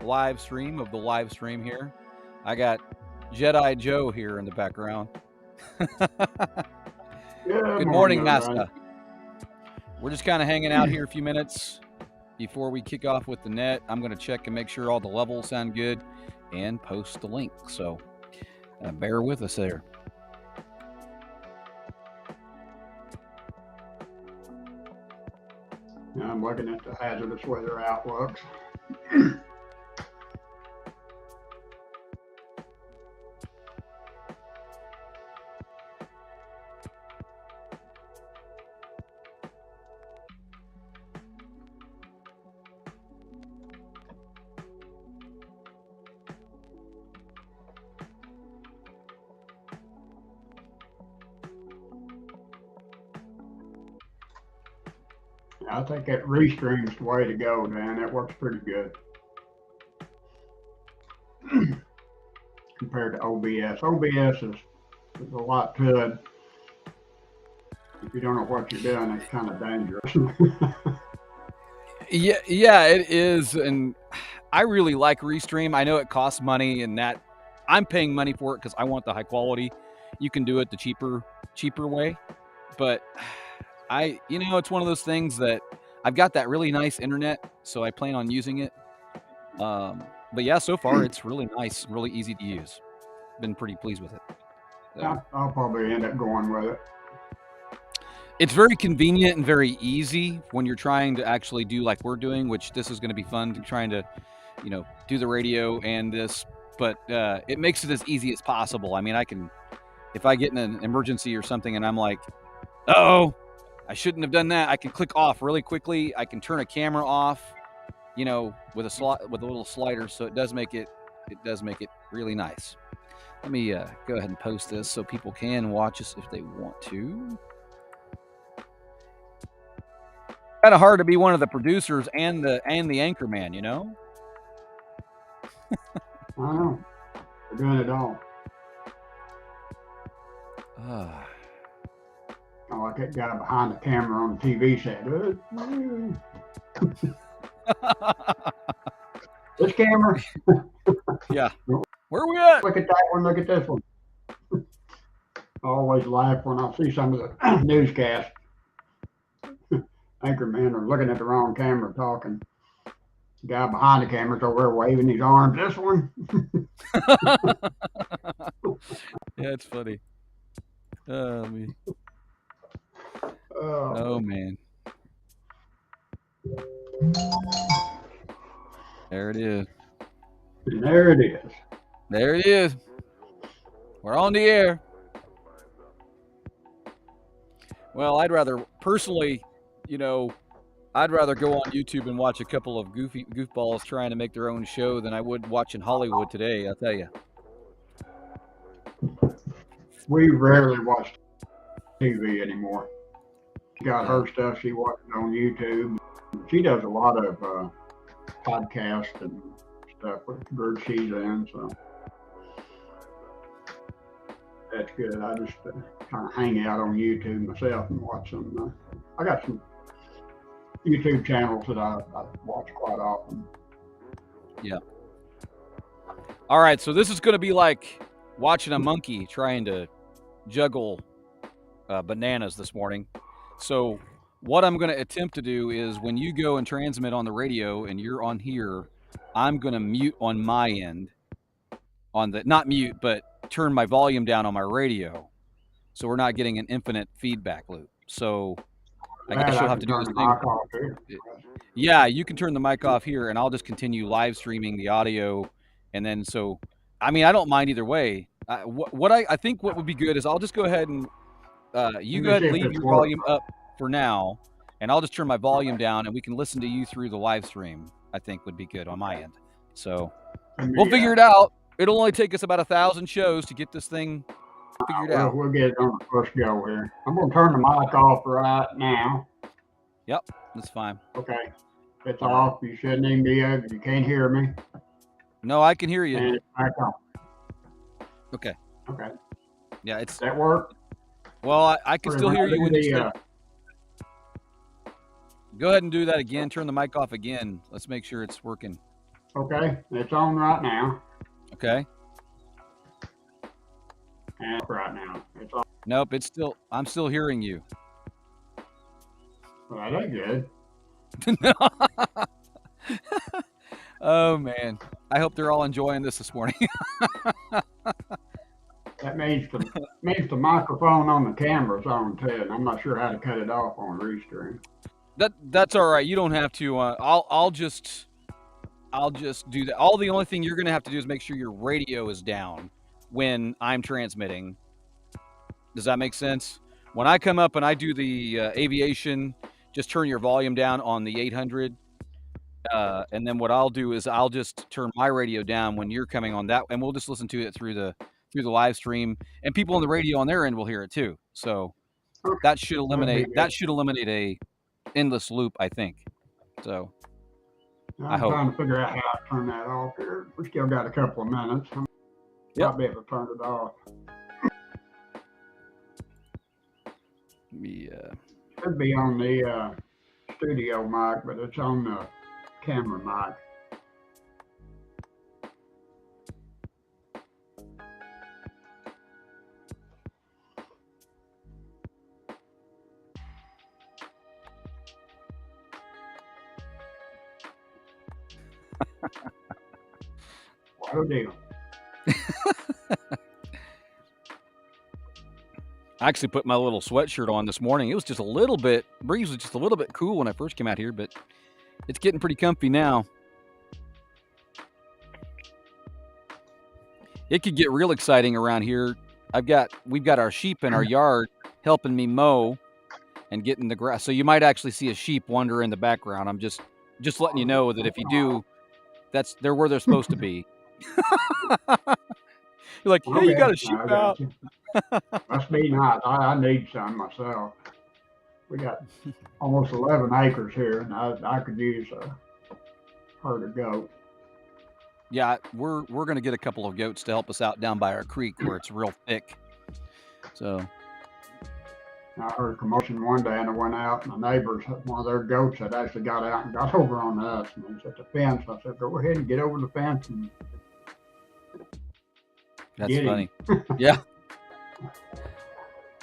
live stream of the live stream here. I got Jedi Joe here in the background. Good morning, everybody. Master. We're just kind of hanging out here a few minutes before we kick off with the net. I'm going to check and make sure all the levels sound good and post the link. So bear with us there. Now I'm looking at the hazardous weather outlooks. I think that Restream's the way to go, Dan. That works pretty good compared to OBS. OBS is a lot to it. If you don't know what you're doing, it's kind of dangerous. Yeah, it is, and I really like Restream. I know it costs money, and that I'm paying money for it because I want the high quality. You can do it the cheaper way, but it's one of those things that I've got that really nice internet, so I plan on using it. But yeah, so far it's really nice, really easy to use. Been pretty pleased with it. So. I'll probably end up going with it. It's very convenient and very easy when you're trying to actually do like we're doing, which this is going to be fun, trying to, do the radio and this, but it makes it as easy as possible. I mean, if I get in an emergency or something and I'm like, oh, I shouldn't have done that, I can click off really quickly. I can turn a camera off, with a little slider, so it does make it really nice. Let me go ahead and post this so people can watch us if they want to. Kind of hard to be one of the producers and the anchorman, I know. We're doing it all. I like that guy behind the camera on the TV set. This camera. Yeah. Where are we at? Look at that one. Look at this one. I always laugh when I see some of the newscasts. Anchormen are looking at the wrong camera talking. The guy behind the camera's over there waving his arms. This one. Yeah, it's funny. Oh, man. Oh, man. There it is. There it is. There it is. We're on the air. Well, I'd rather, personally, I'd rather go on YouTube and watch a couple of goofballs trying to make their own show than I would watching Hollywood today, I'll tell you. We rarely watch TV anymore. She got her stuff she watches on YouTube. She does a lot of podcasts and stuff with the group she's in, so that's good. I just kind of hang out on YouTube myself and watch some. I got some YouTube channels that I watch quite often. Yeah. All right, so this is going to be like watching a monkey trying to juggle bananas this morning. So what I'm going to attempt to do is when you go and transmit on the radio and you're on here, I'm going to mute on my end, not mute, but turn my volume down on my radio, so we're not getting an infinite feedback loop. So I guess you'll have to do this thing. Yeah, you can turn the mic off here, and I'll just continue live streaming the audio. And then, I don't mind either way. I think what would be good is I'll just go ahead and you go ahead and leave your volume up for now, and I'll just turn my volume down, and we can listen to you through the live stream. I think would be good on my end. So we'll figure it out. It'll only take us about 1,000 shows to get this thing figured out. We'll get it on the first go here. I'm going to turn the mic off right now. Yep, that's fine. Okay. It's off. You shouldn't even be able. You can't hear me. No, I can hear you. And it's back on. Okay. Okay. Yeah, Does that work? Well, I can still hear you when you go ahead and do that again. Turn the mic off again. Let's make sure it's working. Okay, it's on right now. Okay. And right now, it's on. Nope, I'm still hearing you. Well, that's good. Oh man, I hope they're all enjoying this morning. That means the microphone on the camera's on too, and I'm not sure how to cut it off on Restream. That's all right. You don't have to. I'll just do that. The only thing you're gonna have to do is make sure your radio is down when I'm transmitting. Does that make sense? When I come up and I do the aviation, just turn your volume down on the 800. And then what I'll do is I'll just turn my radio down when you're coming on that, and we'll just listen to it through the live stream, and people on the radio on their end will hear it too. So Okay, that should that'd eliminate a endless loop, I think. So I'm trying to figure out how to turn that off here. We still got a couple of minutes. I might be able to turn it off. Should be on the studio mic, but it's on the camera mic. What a deal. I actually put my little sweatshirt on this morning. It was just a little bit, breeze was just a little bit cool when I first came out here, but it's getting pretty comfy now. It could get real exciting around here. We've got our sheep in our yard helping me mow and getting the grass. So you might actually see a sheep wander in the background. I'm just letting you know that if you do, they're where they're supposed to be. You're like, hey, okay, you got a sheep out. Must be nice. I need some myself. We got almost 11 acres here, and I could use a herd of goats. Yeah, we're going to get a couple of goats to help us out down by our creek where it's real thick. So I heard a commotion one day, and I went out, and the neighbors, one of their goats had actually got out and got over on us, and he's at the fence. I said, go ahead and get over the fence. And that's funny. Yeah.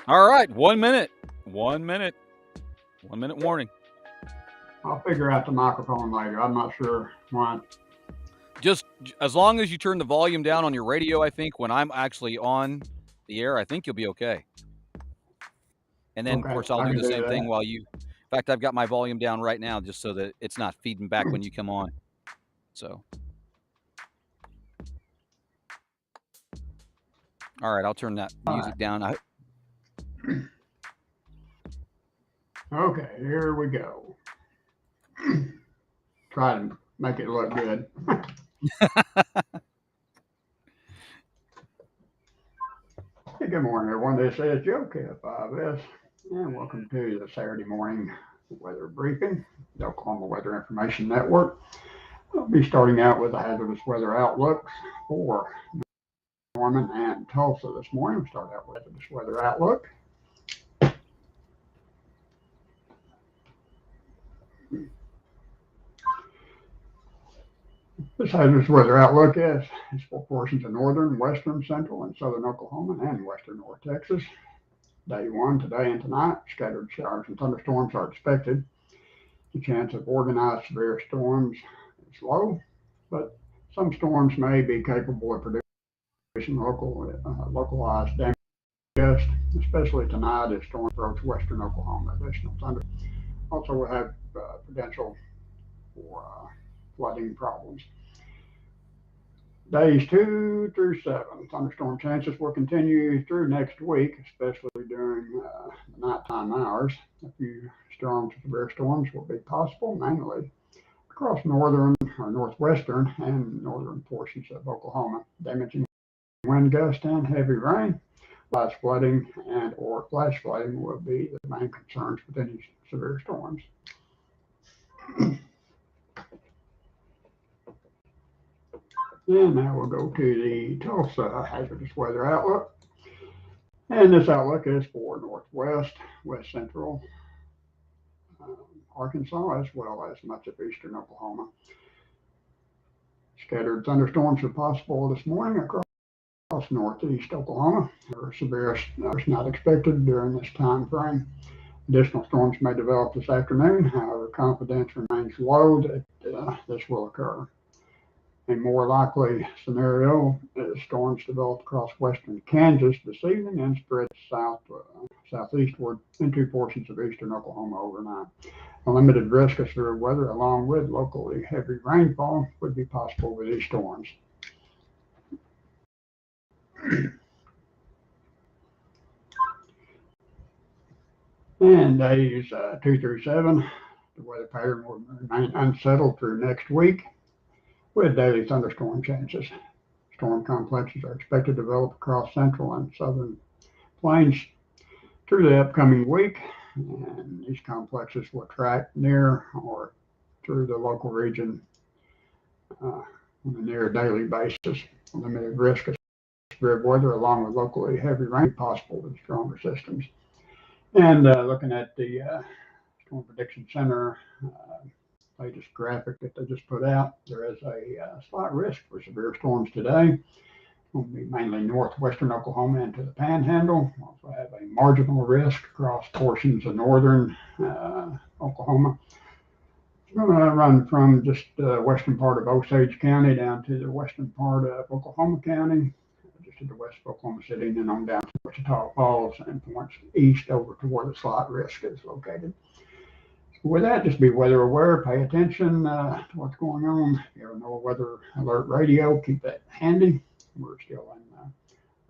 All right, 1 minute. 1 minute. 1 minute warning. I'll figure out the microphone later. I'm not sure why. Just as long as you turn the volume down on your radio, I think, when I'm actually on the air, I think you'll be okay. And then, of course, I'll do the same thing while you... In fact, I've got my volume down right now just so that it's not feeding back when you come on. So... All right, I'll turn that music down. Okay, here we go. Try to make it look good. Hey, good morning, everyone. This is Joe K5S, and welcome to the Saturday morning weather briefing, the Oklahoma Weather Information Network. I'll be starting out with the hazardous weather outlook for Norman and Tulsa this morning. We'll start out with this weather outlook. This hazardous weather outlook is for portions of northern, western, central, and southern Oklahoma and western North Texas. Day 1, today and tonight, scattered showers and thunderstorms are expected. The chance of organized severe storms is low, but some storms may be capable of producing localized damage, gusts, especially tonight as storms approach western Oklahoma. Additional thunder also will have potential for flooding problems. Days 2 through 7, thunderstorm chances will continue through next week, especially during the nighttime hours. A few strong to severe storms will be possible, mainly across northern or northwestern and northern portions of Oklahoma. Damaging wind gusts and heavy rain, flash flooding and or flash flooding will be the main concerns with any severe storms. And now we'll go to the Tulsa hazardous weather outlook. And this outlook is for northwest, west central Arkansas, as well as much of eastern Oklahoma. Scattered thunderstorms are possible this morning across northeast Oklahoma. There are severe showers not expected during this time frame. Additional storms may develop this afternoon. However, confidence remains low that this will occur. A more likely scenario is storms develop across western Kansas this evening and spread southeastward into portions of eastern Oklahoma overnight. A limited risk of severe weather, along with locally heavy rainfall, would be possible with these storms. And days 2 through 7, the weather pattern will remain unsettled through next week with daily thunderstorm chances. Storm complexes are expected to develop across central and southern plains through the upcoming week, and these complexes will track near or through the local region on a near daily basis. Limited risk of severe weather along with locally heavy rain possible with stronger systems. And looking at the Storm Prediction Center latest graphic that they just put out, there is a slight risk for severe storms today. Will be mainly northwestern Oklahoma into the Panhandle. Also have a marginal risk across portions of northern Oklahoma. It's going to run from just the western part of Osage County down to the western part of Oklahoma County, just to the west of Oklahoma City, and then on down to Wichita Falls and points east over to where the slight risk is located. With that, just be weather aware, pay attention to what's going on. If you ever know a weather alert radio, keep that handy. We're still in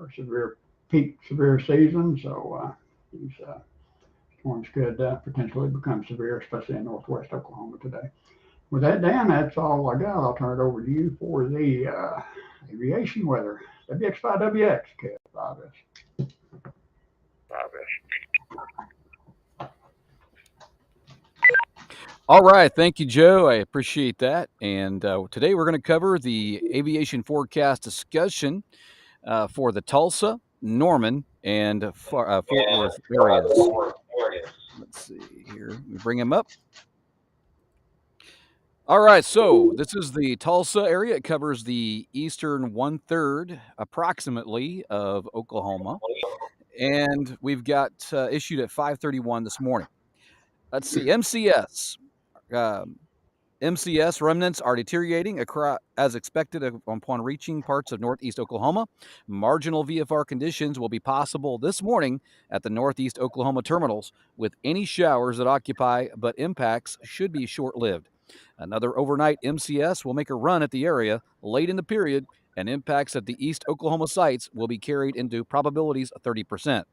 our peak severe season, so these storms could potentially become severe, especially in northwest Oklahoma today. With that, Dan, that's all I got. I'll turn it over to you for the aviation weather. WX5WX, Kev. All right. Thank you, Joe. I appreciate that. And today we're going to cover the aviation forecast discussion for the Tulsa, Norman, and Fort Worth areas. Let's see here. Let me bring him up. All right. So this is the Tulsa area. It covers the eastern 1/3 approximately of Oklahoma. And we've got issued at 5:31 this morning. Let's see. MCS. MCS remnants are deteriorating as expected upon reaching parts of northeast Oklahoma. Marginal VFR conditions will be possible this morning at the northeast Oklahoma terminals, with any showers that occupy, but impacts should be short-lived. Another overnight MCS will make a run at the area late in the period, and impacts at the east Oklahoma sites will be carried into probabilities of 30%.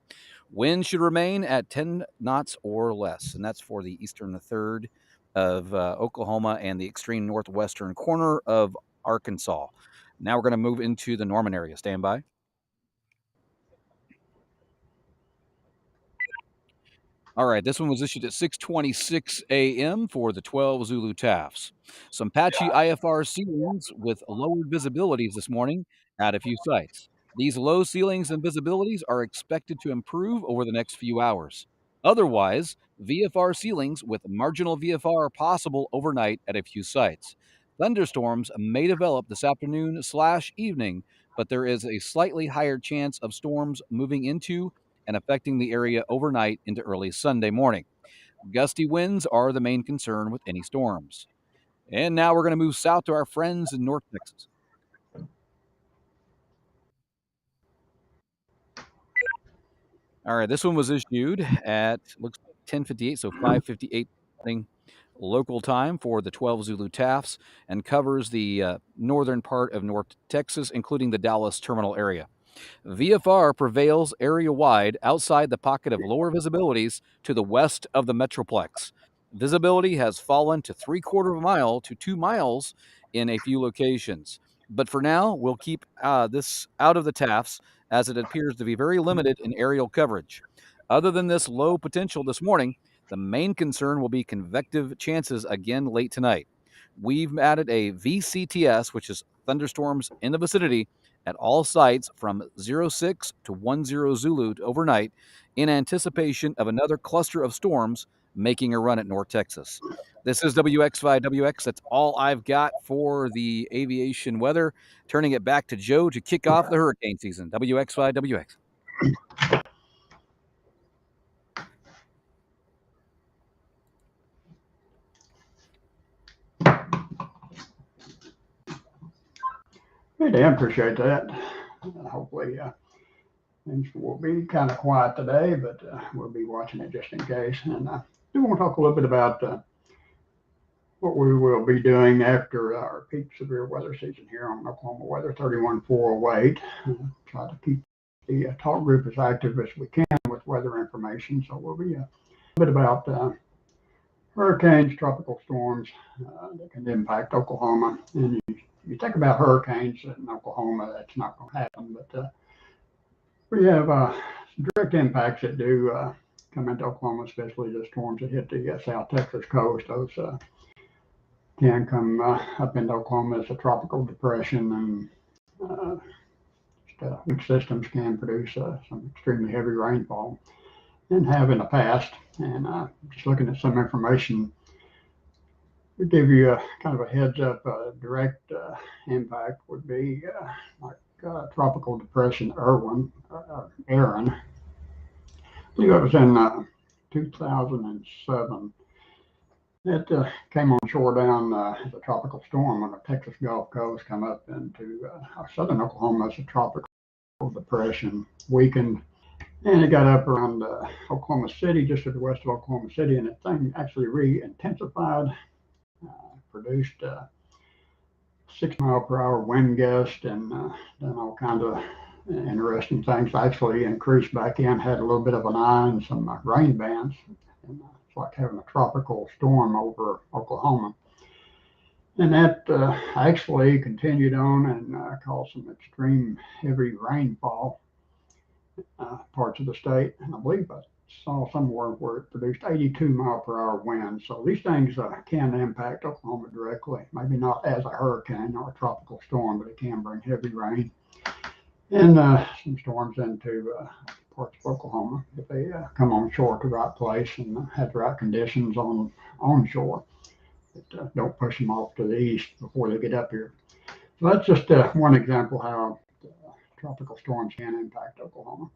Wind should remain at 10 knots or less, and that's for the eastern third of Oklahoma and the extreme northwestern corner of Arkansas. Now we're going to move into the Norman area. Stand by. All right, this one was issued at 6:26 a.m. for the 12 Zulu TAFs. Some patchy IFR ceilings with lowered visibilities this morning at a few sites. These low ceilings and visibilities are expected to improve over the next few hours. Otherwise, VFR ceilings with marginal VFR are possible overnight at a few sites. Thunderstorms may develop this afternoon/evening, but there is a slightly higher chance of storms moving into and affecting the area overnight into early Sunday morning. Gusty winds are the main concern with any storms. And now we're going to move south to our friends in North Texas. All right, this one was issued at looks like 10:58, so 5:58 local time for the 12 Zulu TAFs, and covers the northern part of North Texas, including the Dallas terminal area. VFR prevails area-wide outside the pocket of lower visibilities to the west of the Metroplex. Visibility has fallen to 3/4 of a mile to 2 miles in a few locations. But for now, we'll keep this out of the TAFs, as it appears to be very limited in aerial coverage. Other than this low potential this morning, the main concern will be convective chances again late tonight. We've added a VCTS, which is thunderstorms in the vicinity, at all sites from 06 to 10 Zulu overnight, in anticipation of another cluster of storms making a run at North Texas. This is WX5WX. That's all I've got for the aviation weather. Turning it back to Joe to kick off the hurricane season. WX5WX. Hey, Dan, appreciate that. Hopefully, things will be kind of quiet today, but we'll be watching it just in case. And I do want to talk a little bit about what we will be doing after our peak severe weather season here on Oklahoma Weather 31408. Try to keep the talk group as active as we can with weather information. So we'll be a bit about hurricanes, tropical storms that can impact Oklahoma. And you think about hurricanes in Oklahoma, that's not going to happen, but we have direct impacts that do come into Oklahoma, especially the storms that hit the South Texas coast. Those can come up into Oklahoma as a tropical depression, and weak systems can produce some extremely heavy rainfall and have in the past. And just looking at some information, we give you a kind of a heads up. Direct impact would be like tropical depression Aaron. I believe it was in 2007. It came on shore down as a tropical storm on the Texas Gulf Coast, come up into southern Oklahoma as a tropical depression, weakened, and it got up around Oklahoma City, just to the west of Oklahoma City, and the thing actually re-intensified, produced 6 mile per hour wind gust, and done all kinds of interesting things. Actually increased back in, had a little bit of an eye and some rain bands. And, it's like having a tropical storm over Oklahoma. And that actually continued on and caused some extreme heavy rainfall parts of the state. And I believe I saw somewhere where it produced 82 mile per hour winds. So these things can impact Oklahoma directly. Maybe not as a hurricane or a tropical storm, but it can bring heavy rain and some storms into parts of Oklahoma if they come on shore to the right place and have the right conditions on shore. But don't push them off to the east before they get up here. So that's just one example how tropical storms can impact Oklahoma.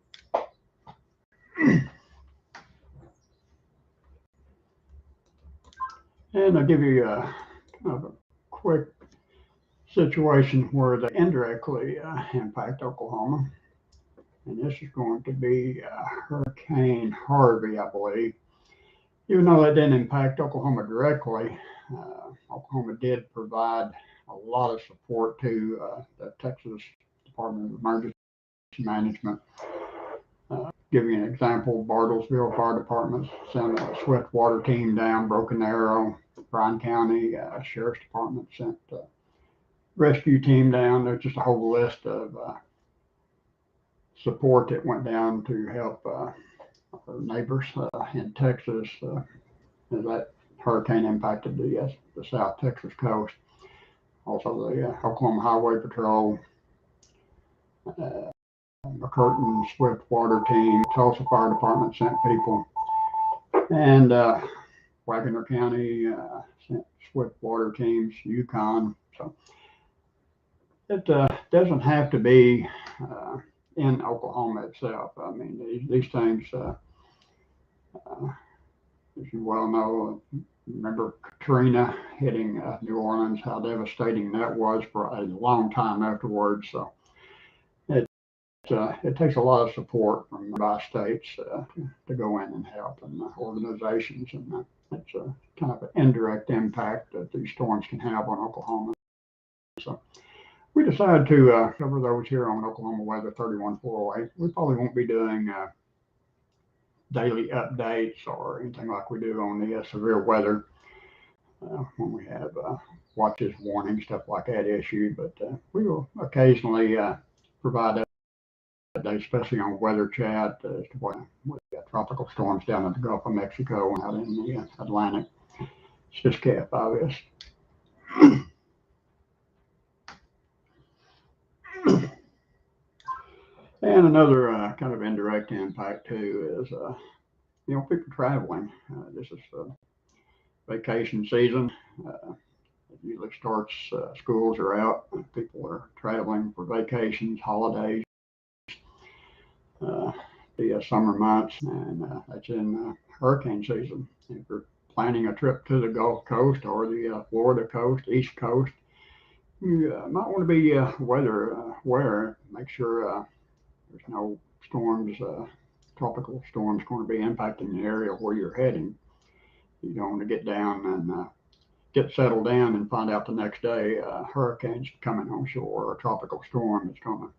And I'll give you kind of a quick situation where they indirectly impact Oklahoma. And this is going to be Hurricane Harvey, I believe. Even though that didn't impact Oklahoma directly, Oklahoma did provide a lot of support to the Texas Department of Emergency Management. Give you an example, Bartlesville Fire Department sent a swift water team down, Broken Arrow, Bryan County Sheriff's Department sent a rescue team down. There's just a whole list of support that went down to help our neighbors in Texas as that hurricane impacted the South Texas coast. Also, the Oklahoma Highway Patrol, McCurtain Swift Water Team, Tulsa Fire Department sent people, and Wagoner County sent Swift Water teams, Yukon. So it doesn't have to be in Oklahoma itself. I mean, these things, as you well know, remember Katrina hitting New Orleans, how devastating that was for a long time afterwards. So it takes a lot of support from by states to go in and help, and organizations, and it's kind of an indirect impact that these storms can have on Oklahoma. So we decided to cover those here on Oklahoma Weather 31408. We probably won't be doing daily updates or anything like we do on the severe weather when we have watches, warnings, stuff like that issued, but we will occasionally provide that, especially on weather chat, as to what tropical storms down in the Gulf of Mexico and out in the Atlantic. It's just KF5S. And another kind of indirect impact too is people traveling. This is vacation season. It usually starts, schools are out, people are traveling for vacations, holidays, uh, the summer months, and that's in hurricane season. If you're planning a trip to the Gulf Coast or the Florida coast, East Coast, you might want to be weather aware. Make sure there's no storms, tropical storms, going to be impacting the area where you're heading. You don't want to get down and get settled down and find out the next day hurricanes coming on shore or a tropical storm that's going to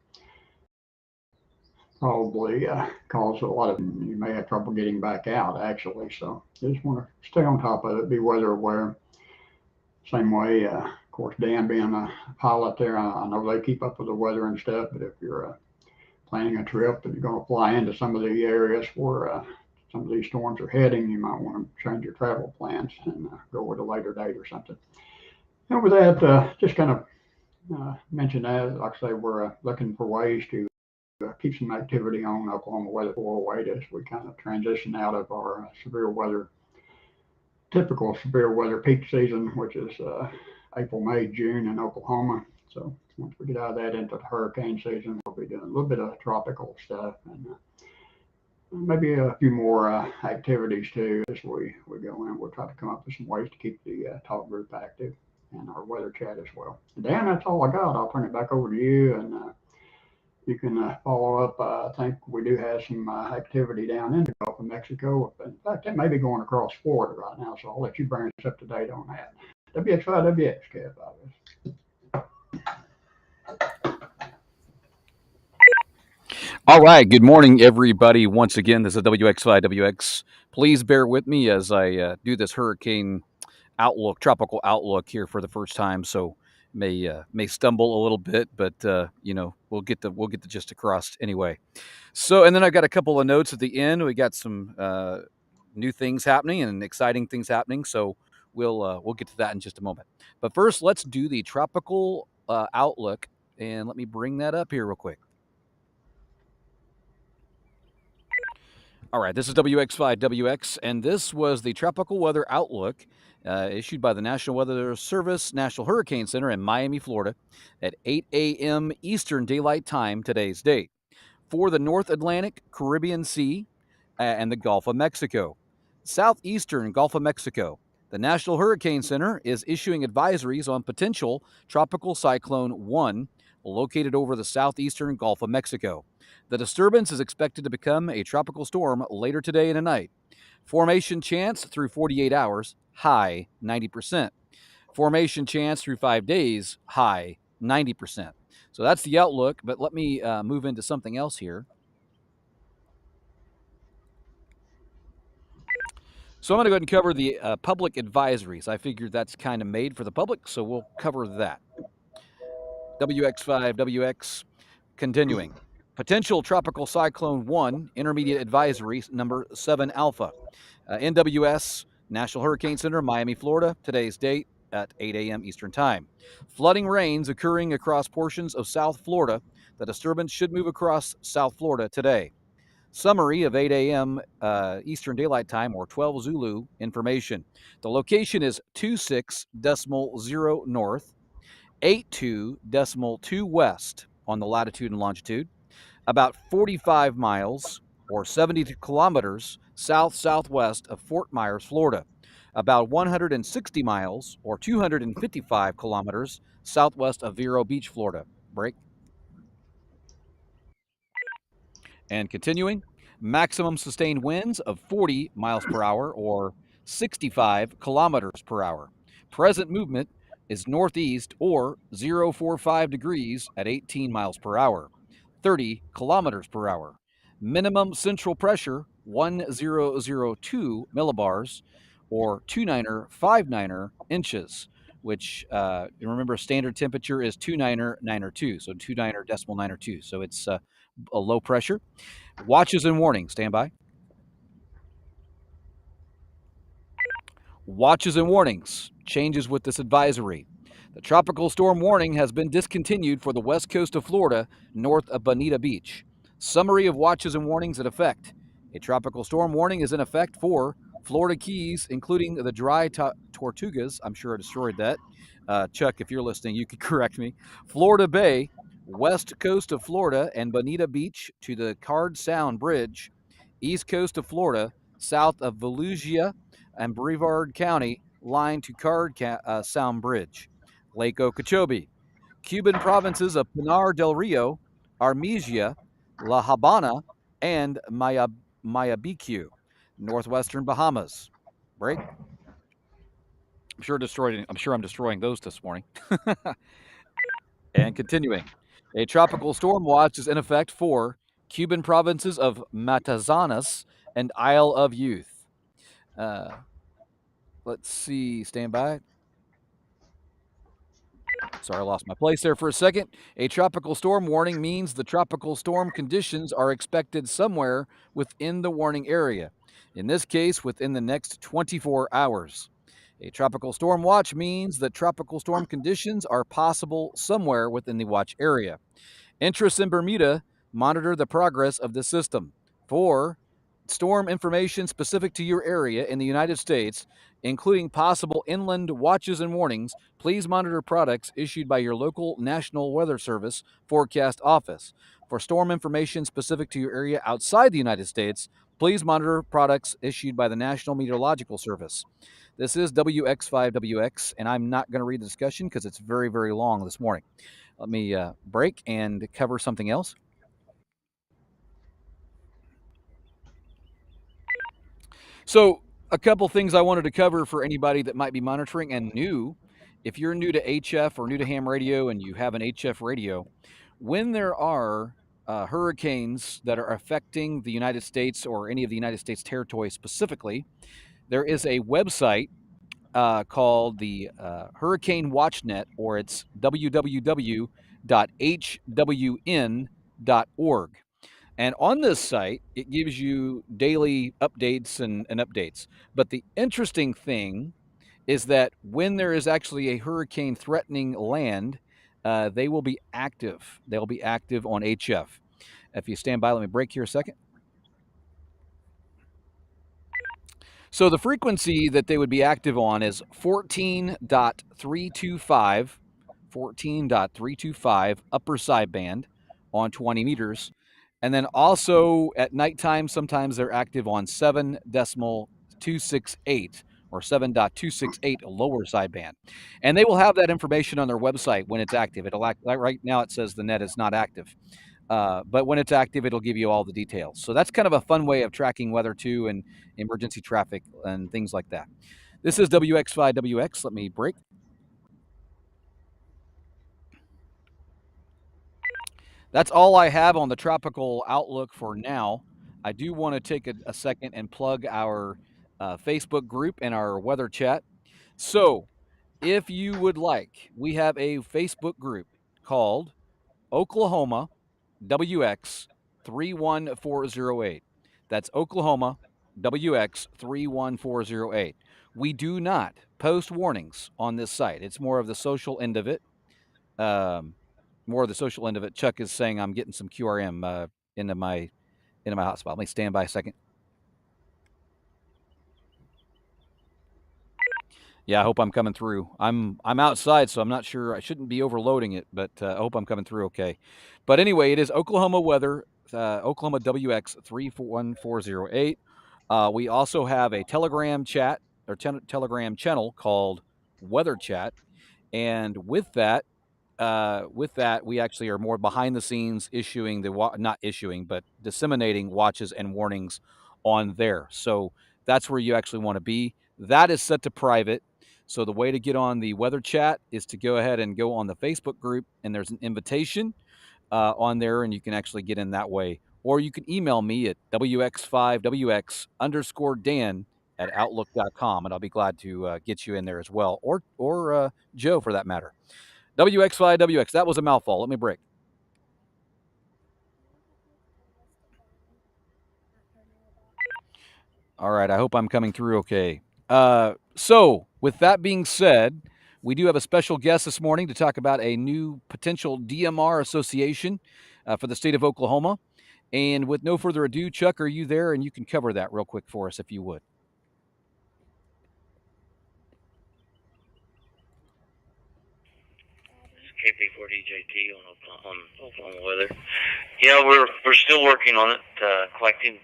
probably cause a lot of, you may have trouble getting back out actually. So you just want to stay on top of it, be weather aware. Same way, of course, Dan being a pilot there, I know they keep up with the weather and stuff, but if you're planning a trip and you're going to fly into some of the areas where some of these storms are heading, you might want to change your travel plans and go with a later date or something. And with that, just kind of mention that, like I say, we're looking for ways to keep some activity on Oklahoma Weather 408 as we kind of transition out of our severe weather, typical severe weather peak season, which is April, May, June in Oklahoma. So once we get out of that into the hurricane season, we'll be doing a little bit of tropical stuff and maybe a few more activities too as we go in. We'll try to come up with some ways to keep the talk group active and our weather chat as well. Dan, that's all I got. I'll turn it back over to you, and you can follow up. I think we do have some activity down in the Gulf of Mexico. In fact, that may be going across Florida right now, so I'll let you bring us up to date on that. WXY, WX, Kev, All right. Good morning, everybody. Once again, this is WXY Please bear with me as I do this hurricane outlook, tropical outlook here for the first time. So may stumble a little bit, but we'll get the gist across anyway. So, and then I've got a couple of notes at the end. We got some new things happening and exciting things happening. So we'll get to that in just a moment. But first, let's do the tropical outlook, and let me bring that up here real quick. All right, this is WX5WX, and this was the Tropical Weather Outlook issued by the National Weather Service National Hurricane Center in Miami, Florida, at 8 a.m. Eastern Daylight Time today's date for the North Atlantic, Caribbean Sea, and the Gulf of Mexico. Southeastern Gulf of Mexico. The National Hurricane Center is issuing advisories on potential Tropical Cyclone 1 located over the southeastern Gulf of Mexico. The disturbance is expected to become a tropical storm later today and tonight. Formation chance through 48 hours, high 90%. Formation chance through 5 days, high 90%. So that's the outlook, but let me move into something else here. So I'm going to go ahead and cover the public advisories. I figured that's kind of made for the public, so we'll cover that. WX5WX, continuing. Potential Tropical Cyclone 1, Intermediate Advisory, number 7 Alpha. NWS, National Hurricane Center, Miami, Florida, today's date at 8 a.m. Eastern Time. Flooding rains occurring across portions of South Florida. The disturbance should move across South Florida today. Summary of 8 a.m. Eastern Daylight Time, or 12 Zulu information. The location is 26.0 north, 82.2 west on the latitude and longitude, about 45 miles or 70 kilometers south-southwest of Fort Myers, Florida, about 160 miles or 255 kilometers southwest of Vero Beach, Florida. Break. And continuing, maximum sustained winds of 40 miles per hour or 65 kilometers per hour. Present movement is northeast or 045 degrees at 18 miles per hour, 30 kilometers per hour. Minimum central pressure 1002 millibars or 29er inches, which you remember standard temperature is 29er, so 29er.92. So it's a low pressure. Watches and warnings, stand by. Watches and warnings, changes with this advisory. The tropical storm warning has been discontinued for the west coast of Florida, north of Bonita Beach. Summary of watches and warnings in effect. A tropical storm warning is in effect for Florida Keys, including the dry Tortugas. I'm sure I destroyed that. Chuck, if you're listening, you could correct me. Florida Bay, west coast of Florida and Bonita Beach to the Card Sound Bridge, east coast of Florida, south of Volusia and Brevard County, line to Card Sound Bridge. Lake Okeechobee, Cuban provinces of Pinar del Rio, Armesia, La Habana, and Mayabeque, northwestern Bahamas. Break. I'm sure I'm destroying those this morning. And continuing. A tropical storm watch is in effect for Cuban provinces of Matazanas and Isle of Youth. Let's see. Stand by. Sorry, I lost my place there for a second. A tropical storm warning means the tropical storm conditions are expected somewhere within the warning area. In this case, within the next 24 hours. A tropical storm watch means that tropical storm conditions are possible somewhere within the watch area. Interests in Bermuda monitor the progress of the system. For storm information specific to your area in the United States, including possible inland watches and warnings, please monitor products issued by your local National Weather Service forecast office. For storm information specific to your area outside the United States, please monitor products issued by the National Meteorological Service. This is WX5WX, and I'm not going to read the discussion because it's very, very long this morning. Let me break and cover something else. So, a couple things I wanted to cover for anybody that might be monitoring and new. If you're new to HF or new to ham radio and you have an HF radio, when there are hurricanes that are affecting the United States or any of the United States territories specifically, there is a website called the Hurricane WatchNet, or it's www.hwn.org. And on this site, it gives you daily updates and updates. But the interesting thing is that when there is actually a hurricane threatening land, they will be active. They'll be active on HF. If you stand by, let me break here a second. So the frequency that they would be active on is 14.325 upper sideband on 20 meters. And then also at nighttime, sometimes they're active on 7.268 or 7.268 lower sideband. And they will have that information on their website when it's active. It'll act like right now it says the net is not active. But when it's active, it'll give you all the details. So that's kind of a fun way of tracking weather too, and emergency traffic and things like that. This is WX5WX. Let me break. That's all I have on the tropical outlook for now. I do want to take a second and plug our Facebook group and our weather chat. So if you would like, we have a Facebook group called Oklahoma WX 31408. That's Oklahoma WX 31408. We do not post warnings on this site. It's more of the social end of it. Chuck is saying I'm getting some QRM into my hotspot. Let me stand by a second. Yeah, I hope I'm coming through. I'm outside, so I'm not sure. I shouldn't be overloading it, but I hope I'm coming through okay. But anyway, it is Oklahoma weather, Oklahoma WX 31408. We also have a Telegram chat or Telegram channel called Weather Chat, and with that, we actually are more behind the scenes, but disseminating watches and warnings on there. So that's where you actually want to be. That is set to private. So the way to get on the weather chat is to go ahead and go on the Facebook group, and there's an invitation on there, and you can actually get in that way. Or you can email me at wx5wx_Dan@outlook.com, and I'll be glad to get you in there as well, or Joe for that matter. WX5WX. That was a mouthful. Let me break. All right. I hope I'm coming through okay. So, with that being said, we do have a special guest this morning to talk about a new potential DMR association for the state of Oklahoma. And with no further ado, Chuck, are you there? And you can cover that real quick for us if you would. KP4DJT on Oklahoma weather. Yeah, we're still working on it, collecting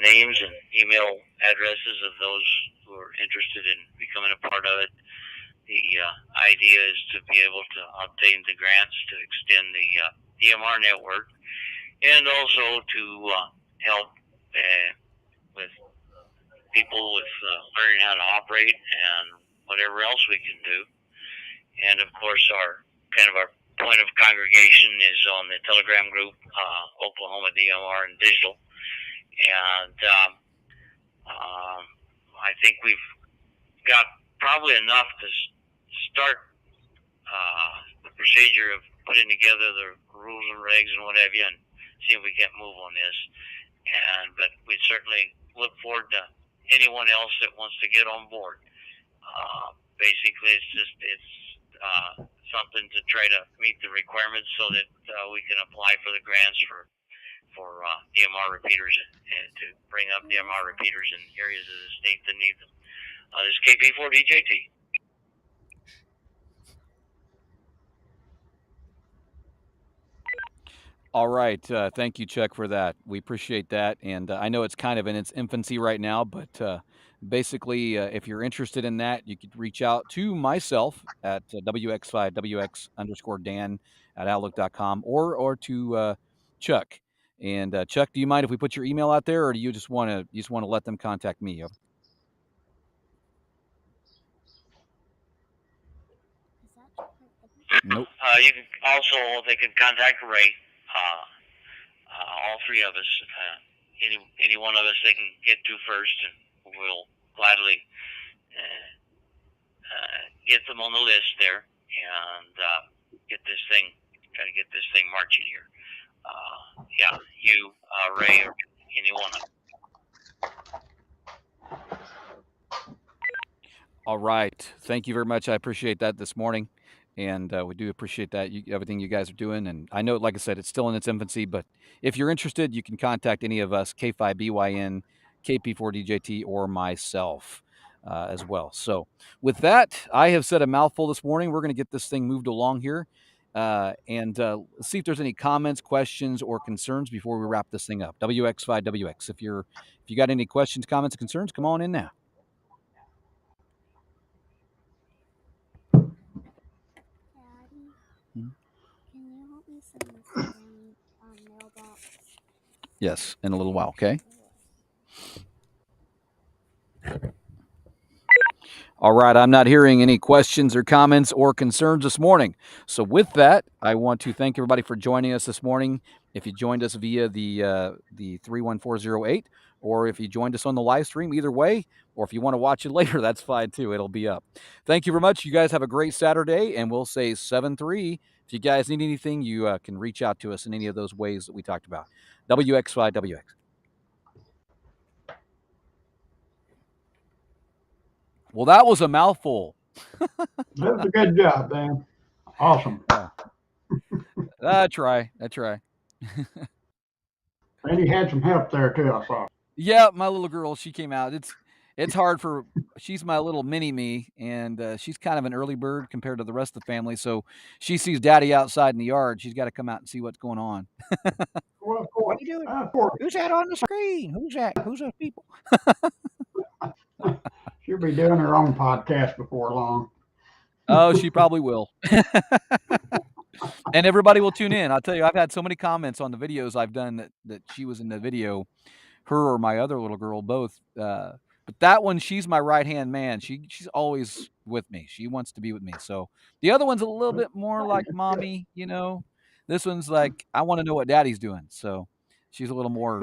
names and email addresses of those who are interested in becoming a part of it. The idea is to be able to obtain the grants to extend the DMR network, and also to help with people with learning how to operate and whatever else we can do. And of course, our point of congregation is on the Telegram group, Oklahoma DMR and Digital. And I think we've got probably enough to start the procedure of putting together the rules and regs and what have you, and see if we can't move on this. But we certainly look forward to anyone else that wants to get on board. Basically, it's something to try to meet the requirements so that we can apply for the grants for DMR repeaters and to bring up DMR repeaters in areas of the state that need them. This is KP4DJT. All right. Thank you, Chuck, for that. We appreciate that. And I know it's kind of in its infancy right now, but basically, if you're interested in that, you could reach out to myself at WX5WX_Dan at Outlook.com or to Chuck. And Chuck, do you mind if we put your email out there, or do you just want to let them contact me? Nope. They can contact Ray. All three of us. Any one of us they can get to first, and we'll gladly get them on the list there and try to get this thing marching here. You, Ray, or any one of them. All right. Thank you very much. I appreciate that this morning. And we do appreciate that, everything you guys are doing. And I know, like I said, it's still in its infancy, but if you're interested, you can contact any of us, K5BYN, KP4DJT, or myself as well. So with that, I have said a mouthful this morning. We're going to get this thing moved along here and see if there's any comments, questions, or concerns before we wrap this thing up. WX5WX. If you got any questions, comments, concerns, come on in now. Can you help me send this mailbox? Yes, in a little while, okay? All right, I'm not hearing any questions or comments or concerns this morning. So with that, I want to thank everybody for joining us this morning. If you joined us via the 31408, or if you joined us on the live stream, either way, or if you want to watch it later, that's fine too. It'll be up. Thank you very much. You guys have a great Saturday, and we'll say 7-3. If you guys need anything, you can reach out to us in any of those ways that we talked about. WX5WX. Well, that was a mouthful. That was a good job, Dan. Awesome. I try. And he had some help there too, I saw. Yeah, my little girl, she came out. It's hard for she's my little mini me, and she's kind of an early bird compared to the rest of the family. So she sees Daddy outside in the yard. She's got to come out and see what's going on. Well, What are you doing? Who's that on the screen? Who's that? Who's those people? She'll be doing her own podcast before long. Oh, she probably will. And everybody will tune in. I'll tell you, I've had so many comments on the videos I've done that she was in the video, her or my other little girl, both. But that one, she's my right-hand man. She's always with me. She wants to be with me. So the other one's a little bit more like mommy, This one's like, I want to know what Daddy's doing. So she's a little more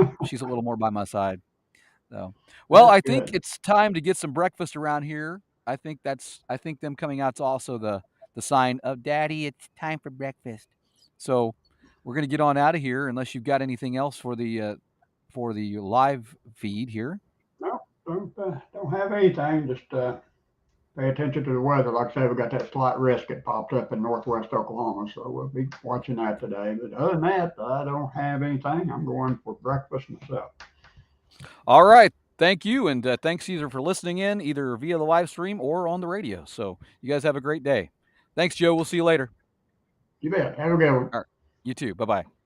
by my side. So, well, That's I think good. it's time to get some breakfast around here. I think them coming out's also the sign of Daddy, it's time for breakfast. So we're gonna get on out of here unless you've got anything else for the live feed here. No, don't have anything. Just pay attention to the weather. Like I say, we got that slight risk that popped up in northwest Oklahoma, so we'll be watching that today. But other than that, I don't have anything. I'm going for breakfast myself. All right. Thank you, and thanks either for listening in, either via the live stream or on the radio. So you guys have a great day. Thanks, Joe. We'll see you later. You bet. Have a good one. All right. You too. Bye-bye.